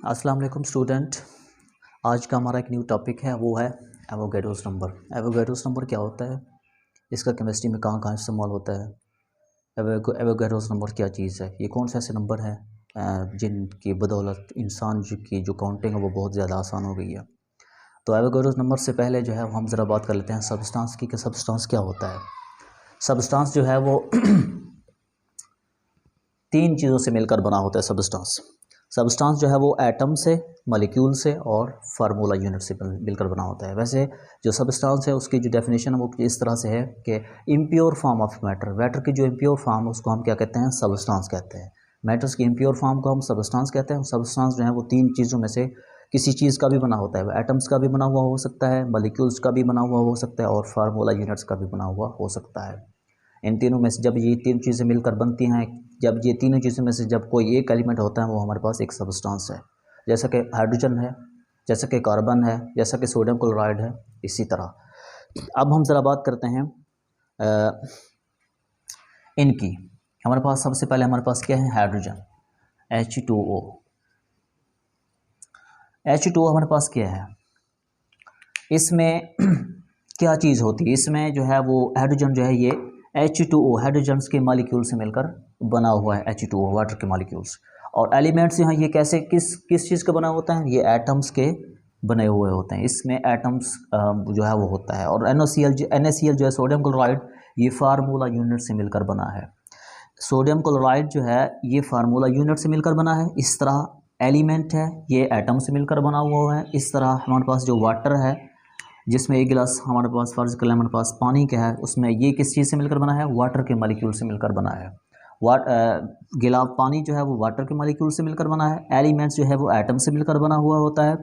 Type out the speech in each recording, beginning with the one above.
अस्सलाम वालेकुम स्टूडेंट। आज का हमारा एक न्यू टॉपिक है, वो है एवोगैड्रोस नंबर। एवोगैड्रोस नंबर क्या होता है, इसका केमिस्ट्री में कहाँ कहाँ इस्तेमाल होता है, एवोगैड्रोस नंबर क्या चीज़ है, ये कौन से ऐसे नंबर हैं जिनकी बदौलत इंसान की जो काउंटिंग है वो बहुत ज़्यादा आसान हो गई है। तो एवोगैड्रोस नंबर से पहले जो है हम ज़रा बात कर लेते हैं सब्सटेंस की, कि सब्सटेंस क्या होता है। सब्सटेंस जो है वो तीन चीज़ों से मिलकर बना होता है। सब्सटेंस जो है वो एटम से, मॉलिक्यूल से और फार्मूला यूनिट से मिलकर बना होता है। वैसे जो सब्सटेंस है उसकी जो डेफिनेशन है वो इस तरह से है कि इम्प्योर फॉर्म ऑफ मैटर की जो इम्प्योर फॉर्म है उसको हम क्या कहते हैं, सब्सटेंस कहते हैं। मैटर्स की इम्प्योर फॉर्म को हम सब्सटेंस कहते हैं। सब्सटेंस जो है वो तीन चीज़ों में से किसी चीज़ का भी बना होता है। एटम्स का भी बना हुआ हो सकता है, मॉलिक्यूल्स का भी बना हुआ हो सकता है और फार्मूला यूनिट्स का भी बना हुआ हो सकता है। इन तीनों में से जब ये तीन चीज़ें मिलकर बनती हैं, जब ये तीनों चीज़ों में से जब कोई एक एलिमेंट होता है वो हमारे पास एक सब्सटेंस है। जैसा कि हाइड्रोजन है, जैसा कि कार्बन है, जैसा कि सोडियम क्लोराइड है, इसी तरह। अब हम ज़रा बात करते हैं इनकी। हमारे पास सबसे पहले हमारे पास क्या है, हाइड्रोजन, H2O। H2O हमारे पास क्या है, इसमें क्या चीज़ होती है, इसमें जो है वो हाइड्रोजन जो है ये H2O हाइड्रोजन्स के मॉलिक्यूल से मिलकर बना हुआ है। H2O वाटर के मॉलिक्यूल्स। और एलिमेंट्स यहाँ ये कैसे किस चीज़ का बना होता है, ये एटम्स के बने हुए होते हैं। इसमें एटम्स जो है वो होता है। और NaCl जो है सोडियम क्लोराइड, ये फार्मूला यूनिट से मिलकर बना है। सोडियम क्लोराइड जो है ये फार्मूला यूनिट से मिलकर बना है। इस तरह एलिमेंट है ये एटम से मिलकर बना हुआ है। इस तरह हमारे पास जो वाटर है, जिसमें एक गिलास हमारे पास फ़र्ज़ कर लें हमारे पास पानी का है, उसमें ये किस चीज़ से मिलकर बना है, वाटर के मॉलिक्यूल से मिलकर बना है। गिलास पानी जो है वो वाटर के मॉलिक्यूल से मिलकर बना है। एलिमेंट्स जो है वो एटम से मिलकर बना हुआ होता है।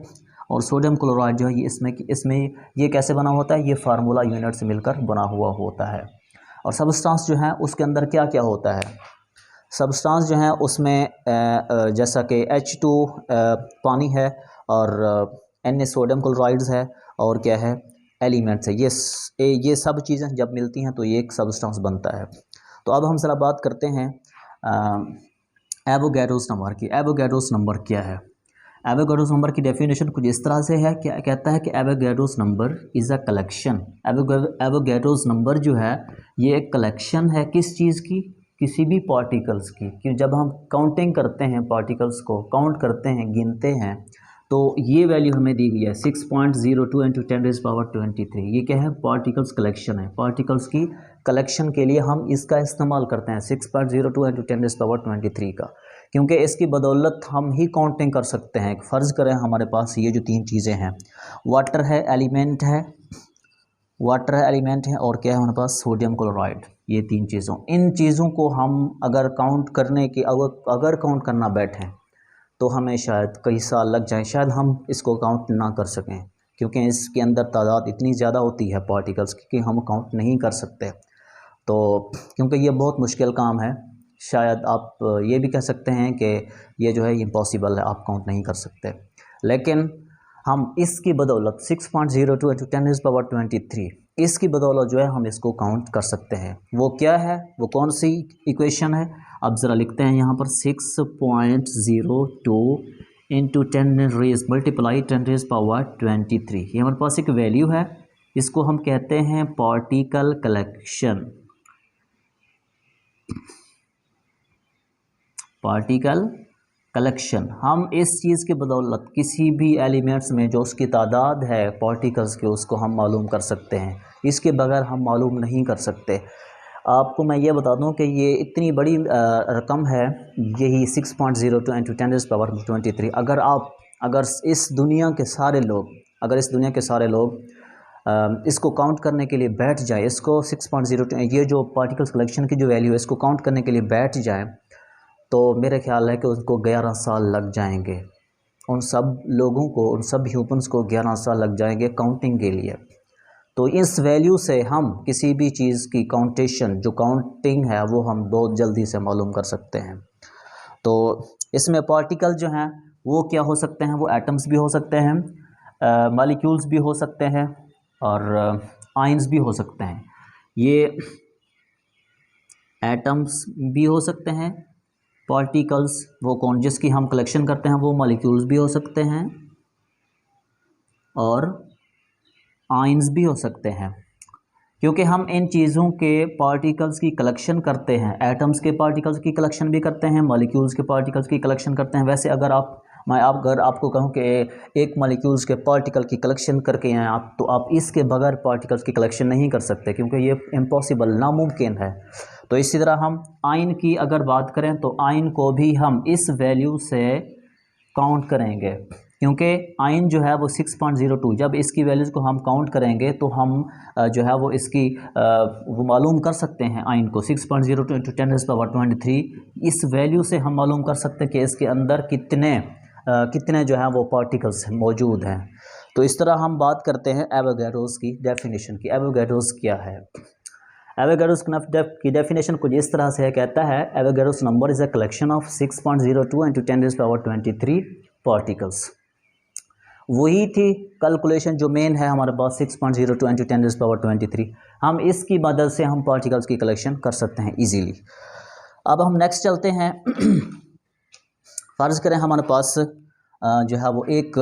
और सोडियम क्लोराइड जो है ये इसमें ये कैसे बना होता है, ये फार्मूला यूनिट से मिलकर बना हुआ होता है। और सबस्टांस जो है उसके अंदर क्या क्या होता है, सब्सटेंस जो है उसमें जैसा कि H2 पानी है और Na सोडियम क्लोराइड्स है और क्या है, एलिमेंट्स है। ये सब चीज़ें जब मिलती हैं तो ये एक सब्सटेंस बनता है। तो अब हम ज़रा बात करते हैं एवोगैड्रोस नंबर की। एवोगैड्रोस नंबर क्या है, एवोगैड्रोस नंबर की डेफिनेशन कुछ इस तरह से है, क्या कहता है कि Avogadro's number is a collection. Avogadro's number जो है ये एक कलेक्शन है किस चीज़ की, किसी भी पार्टिकल्स की। कि जब हम काउंटिंग करते हैं, पार्टिकल्स को काउंट करते हैं, गिनते हैं, तो ये वैल्यू हमें दी गई है 6.02 इंटू 10⁻23। ये क्या है, पार्टिकल्स कलेक्शन है। पार्टिकल्स की कलेक्शन के लिए हम इसका इस्तेमाल करते हैं 6.02 इंटू 10⁻23 का, क्योंकि इसकी बदौलत हम ही काउंटिंग कर सकते हैं। फ़र्ज़ करें हमारे पास ये जो तीन चीज़ें हैं, वाटर है, एलिमेंट है, और क्या है हमारे पास, सोडियम क्लोराइड। ये तीन चीज़ों, इन चीज़ों को हम अगर काउंट करने की अगर काउंट करना बैठें तो हमें शायद कई साल लग जाएं, शायद हम इसको काउंट ना कर सकें, क्योंकि इसके अंदर तादाद इतनी ज़्यादा होती है पार्टिकल्स की कि हम काउंट नहीं कर सकते। तो क्योंकि ये बहुत मुश्किल काम है, शायद आप ये भी कह सकते हैं कि ये जो है इम्पॉसिबल है, आप काउंट नहीं कर सकते। लेकिन हम इसकी बदौलत 6.02 इंटू 10⁻23 इसकी बदौलत जो है हम इसको काउंट कर सकते हैं। वो क्या है, वो कौन सी इक्वेशन है, अब ज़रा लिखते हैं यहाँ पर 6.02 इंटू 10⁻23। ये हमारे पास एक वैल्यू है, इसको हम कहते हैं पार्टिकल कलेक्शन। पार्टिकल कलेक्शन, हम इस चीज़ के बदौलत किसी भी एलिमेंट्स में जो उसकी तादाद है पार्टिकल्स के, उसको हम मालूम कर सकते हैं। इसके बगैर हम मालूम नहीं कर सकते। आपको मैं ये बता दूं कि ये इतनी बड़ी रकम है, यही 6.02 इंटू 10⁻23। अगर इस दुनिया के सारे लोग इसको काउंट करने के लिए बैठ जाए, इसको 6.02 ये जो पार्टिकल्स कलेक्शन की जो वैल्यू है इसको काउंट करने के लिए बैठ जाए, तो मेरे ख्याल है कि उनको 11 साल लग जाएंगे। उन सब लोगों को, उन सब ह्यूमंस को 11 साल लग जाएंगे काउंटिंग के लिए। तो इस वैल्यू से हम किसी भी चीज़ की काउंटेशन, जो काउंटिंग है, वो हम बहुत जल्दी से मालूम कर सकते हैं। तो इसमें पार्टिकल जो हैं वो क्या हो सकते हैं, वो एटम्स भी हो सकते हैं, मॉलिक्यूल्स भी हो सकते हैं और आयंस भी हो सकते हैं। ये एटम्स भी हो सकते हैं, पार्टिकल्स वो कौन जिसकी हम कलेक्शन करते हैं, वो मॉलिक्यूल्स भी हो सकते हैं और आयंस भी हो सकते हैं। क्योंकि हम इन चीज़ों के पार्टिकल्स की कलेक्शन करते हैं, एटम्स के पार्टिकल्स की कलेक्शन भी करते हैं, मॉलिक्यूल्स के पार्टिकल्स की कलेक्शन करते हैं। वैसे अगर अगर आपको कहूँ कि एक मॉलिक्यूल्स के पार्टिकल की कलेक्शन करके हैं आप, तो आप इसके बगैर पार्टिकल्स की कलेक्शन नहीं कर सकते, क्योंकि ये इम्पॉसिबल, नामुमकिन है। तो इसी तरह हम आयन की अगर बात करें तो आयन को भी हम इस वैल्यू से काउंट करेंगे, क्योंकि आयन जो है वो 6.02, जब इसकी वैल्यूज़ को हम काउंट करेंगे तो हम जो है वो इसकी वो मालूम कर सकते हैं। आयन को 6.02 इंटू 10⁻23 इस वैल्यू से हम मालूम कर सकते हैं कि इसके अंदर कितने जो है वो पार्टिकल्स मौजूद हैं। तो इस तरह हम बात करते हैं एवोगैड्रोस की डेफिनेशन की। एवोगैड्रोस क्या है? एवोगैड्रोस की डेफिनेशन कुछ इस तरह से है, कहता है Avogadro's number is a collection of 6.02 into 10⁻23 particles. वही थी कैलकुलेशन जो मेन है हमारे पास 6.02 इंटू 10⁻23। हम इसकी मदद से हम पार्टिकल्स की कलेक्शन कर सकते हैं इजीली। अब हम नेक्स्ट चलते हैं। फ़र्ज़ करें हमारे पास जो है वो एक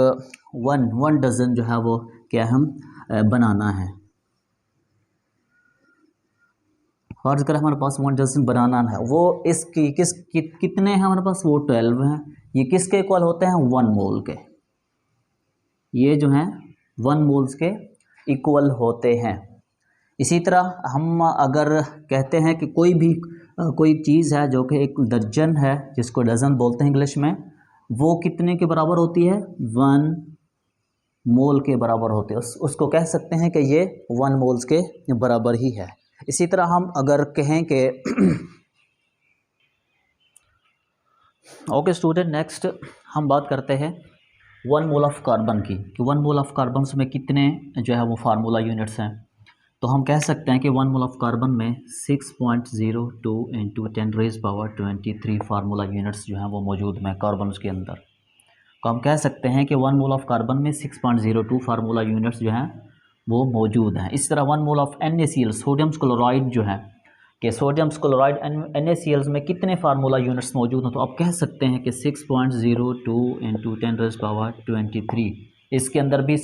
वन डज़न जो है वो क्या हम बनाना है। फ़र्ज़ करें हमारे पास 1 डज़न बनाना है, वो इसकी कितने हैं हमारे पास? वो 12 हैं। ये किसके इक्वल होते हैं? 1 मोल के। ये जो हैं 1 मोल्स के इक्वल होते हैं। इसी तरह हम अगर कहते हैं कि कोई चीज़ है जो कि एक दर्जन है, जिसको डज़न बोलते हैं इंग्लिश में, वो कितने के बराबर होती है? 1 मोल के बराबर होते हैं। उसको कह सकते हैं कि ये 1 मोल्स के बराबर ही है। इसी तरह हम अगर कहें कि ओके स्टूडेंट, नेक्स्ट हम बात करते हैं 1 मोल ऑफ कार्बन की, कि 1 मोल ऑफ कार्बन में कितने जो है वो फार्मूला यूनिट्स हैं। तो हम कह सकते हैं कि 1 मोल ऑफ कार्बन में 6.02 इंटू 10⁻23 फार्मूला यूनिट्स जो हैं वो मौजूद हैं कार्बन के अंदर। तो हम कह सकते हैं कि 1 मोल ऑफ कार्बन में 6.02 फार्मूला यूनिट्स जो हैं वो मौजूद हैं। इस तरह 1 mole of NaCl sodium chloride जो है, कि सोडियम क्लोराइड NaCl में कितने फार्मूला यूनिट्स मौजूद हैं। तो आप कह सकते हैं कि 6.02 इंटू 10⁻23, इसके अंदर भी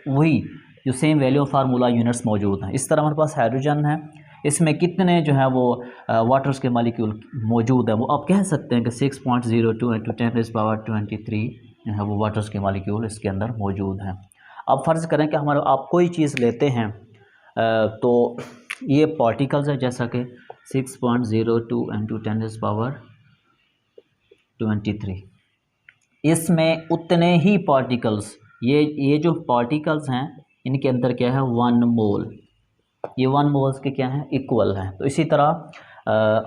वही जो same value of formula units मौजूद हैं। इस तरह हमारे पास हाइड्रोजन है, इसमें कितने जो है वो वाटर्स के मॉलिक्यूल मौजूद है। वो आप कह सकते हैं कि 6.02 इंटू 10⁻23 जो है वो वाटर्स के मॉलिक्यूल इसके अंदर मौजूद हैं। अब फ़र्ज़ करें कि आप कोई चीज़ लेते हैं, तो ये पार्टिकल्स है, जैसा कि 6.02 इंटू 10⁻23, इसमें उतने ही पार्टिकल्स, ये जो पार्टिकल्स हैं इनके अंदर क्या है? 1 मोल। ये 1 मोल्स के क्या हैं? इक्वल हैं। तो इसी तरह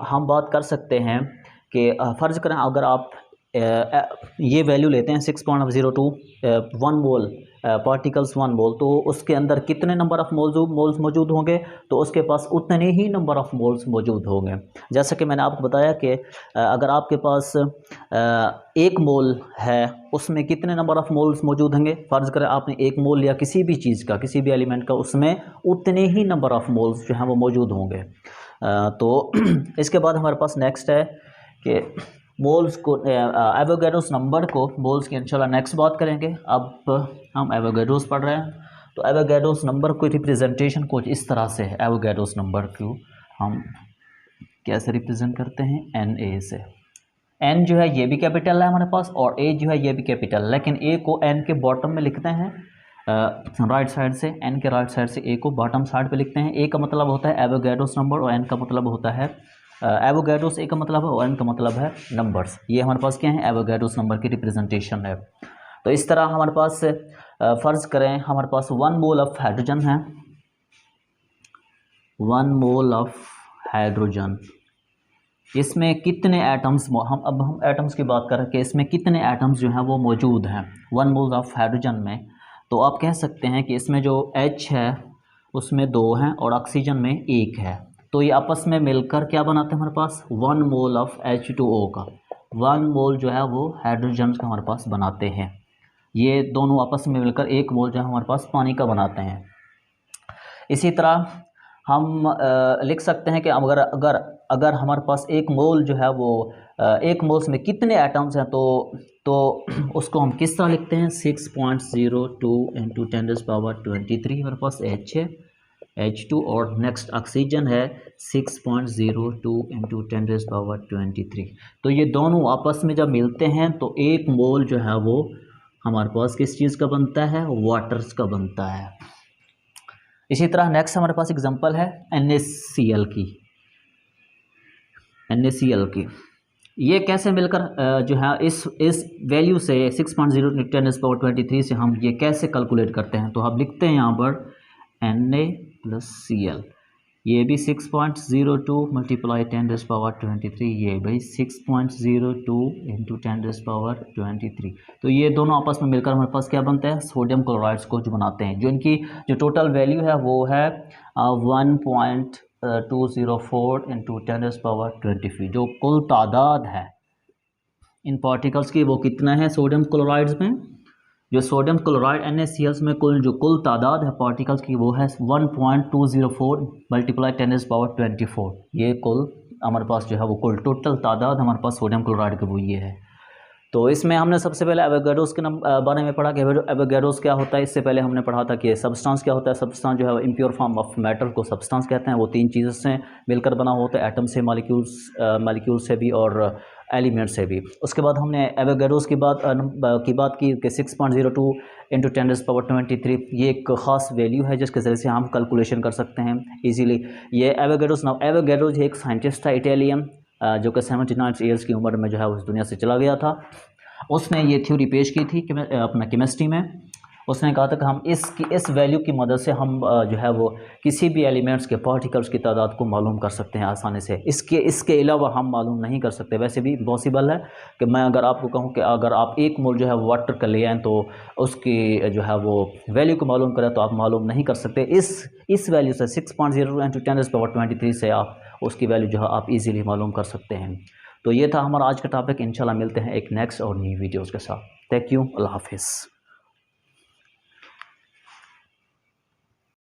हम बात कर सकते हैं कि फ़र्ज़ करें अगर आप ये वैल्यू लेते हैं 6.02 1 मोल पार्टिकल्स 1 मोल, तो उसके अंदर कितने नंबर ऑफ़ मोल्स मौजूद होंगे? तो उसके पास उतने ही नंबर ऑफ़ मोल्स मौजूद होंगे। जैसा कि मैंने आपको बताया कि अगर आपके पास 1 मोल है, उसमें कितने नंबर ऑफ़ मोल्स मौजूद होंगे? फ़र्ज़ करें आपने 1 मोल लिया किसी भी चीज़ का, किसी भी एलिमेंट का, उसमें उतने ही नंबर ऑफ़ मोल्स जो हैं वो मौजूद होंगे। तो इसके बाद हमारे पास नेक्स्ट है कि मोल्स को, एवोगैड्रोस नंबर को, मोल्स की इंशाल्लाह नेक्स्ट बात करेंगे। अब हम एवोगैड्रोस पढ़ रहे हैं, तो एवोगैड्रोस नंबर को रिप्रेजेंटेशन कुछ इस तरह से है। एवोगैड्रोस नंबर को हम कैसे रिप्रेजेंट करते हैं? Na से। n जो है ये भी कैपिटल है हमारे पास, और a जो है ये भी कैपिटल है, लेकिन a को n के बॉटम में लिखते हैं राइट साइड से, n के राइट साइड से a को बॉटम साइड पे लिखते हैं। a का मतलब होता है एवोगैड्रोस नंबर और n का मतलब होता है एवोगैड्रोस ए का मतलब है और n का मतलब है नंबर्स। ये हमारे पास क्या है? एवोगैड्रोस नंबर की रिप्रेजेंटेशन है। तो इस तरह हमारे पास फ़र्ज़ करें हमारे पास 1 मोल ऑफ हाइड्रोजन है, 1 मोल ऑफ हाइड्रोजन, इसमें कितने एटम्स, हम एटम्स की बात करें कि इसमें कितने एटम्स जो हैं वो मौजूद हैं 1 मोल ऑफ हाइड्रोजन में। तो आप कह सकते हैं कि इसमें जो H है उसमें 2 हैं और ऑक्सीजन में 1 है। तो ये आपस में मिलकर क्या बनाते हैं हमारे पास? 1 मोल ऑफ H2O का 1 मोल जो है वो हाइड्रोजन का हमारे पास बनाते हैं। ये दोनों आपस में मिलकर 1 मोल जो है हमारे पास पानी का बनाते हैं। इसी तरह हम लिख सकते हैं कि अगर हमारे पास 1 मोल जो है वो एक मोल्स में कितने एटम्स हैं, तो उसको हम किस तरह लिखते हैं, 6.02 इंटू 10⁻23 हमारे पास H है, H2, और नेक्स्ट ऑक्सीजन है 6.02 इंटू 10⁻23। तो ये दोनों आपस में जब मिलते हैं तो एक मोल जो है वो हमारे पास किस चीज़ का बनता है, वाटर्स का बनता है। इसी तरह नेक्स्ट हमारे पास एग्जांपल है NaCl की। ये कैसे मिलकर जो है इस वैल्यू से 6.0 × 10⁻23 से हम ये कैसे कैलकुलेट करते हैं, तो हम लिखते हैं यहाँ पर Na + Cl, ये भी 6.02 × 10⁻23, ये भी 6.02 × 10⁻23। तो ये दोनों आपस में मिलकर हमारे पास क्या बनता है, सोडियम क्लोराइड्स को जो बनाते हैं, जो इनकी जो टोटल वैल्यू है वो है 1.204 × 10⁻23। जो कुल तादाद है इन पार्टिकल्स की वो कितना है सोडियम क्लोराइड्स में, जो सोडियम क्लोराइड NaCl में जो कुल तादाद है पार्टिकल्स की वो है 1.204 × 10⁻24। ये कुल हमारे पास जो है वो कुल टोटल तादाद हमारे पास सोडियम क्लोराइड की वो ये है। तो इसमें हमने सबसे पहले एवोगाड्रोस के बारे में पढ़ा कि एवोगाड्रोस क्या होता है। इससे पहले हमने पढ़ा था कि सब्सटेंस क्या होता है। सब्सटेंस जो है इम्प्योर फॉर्म ऑफ मैटर को सब्सटेंस कहते हैं। वो तीन चीज़ों से मिलकर बना होता है, एटम से, मॉलिक्यूल से भी और एलिमेंट से भी। उसके बाद हमने एवोगाड्रोस की बात की कि 6.02 × 10⁻23 ये एक ख़ास वैल्यू है जिसके ज़रिए से हम कैलकुलेशन कर सकते हैं इजीली। ये एवोगाड्रो एक साइंटिस्ट था इटालियन, जो कि 79 ईयर्स की उम्र में जो है उस दुनिया से चला गया था। उसने ये थ्योरी पेश की थी कि अपना केमिस्ट्री में उसने कहा था कि हम इस वैल्यू की मदद से हम जो है वो किसी भी एलिमेंट्स के पार्टिकल्स की तादाद को मालूम कर सकते हैं आसानी से। इसके अलावा हम मालूम नहीं कर सकते। वैसे भी पॉसिबल है कि मैं अगर आपको कहूँ कि अगर आप एक मोल जो है वाटर का ले आएँ तो उसकी जो है वो वैल्यू को मालूम करें तो आप मालूम नहीं कर सकते। इस वैल्यू से 6.0 × 10⁻23 से आप उसकी वैल्यू जो है आप इजीली मालूम कर सकते हैं। तो ये था हमारा आज का टॉपिक। इंशाल्लाह मिलते हैं एक नेक्स्ट और नई वीडियोज़ के साथ। थैंक यू, अल्लाह हाफिज़।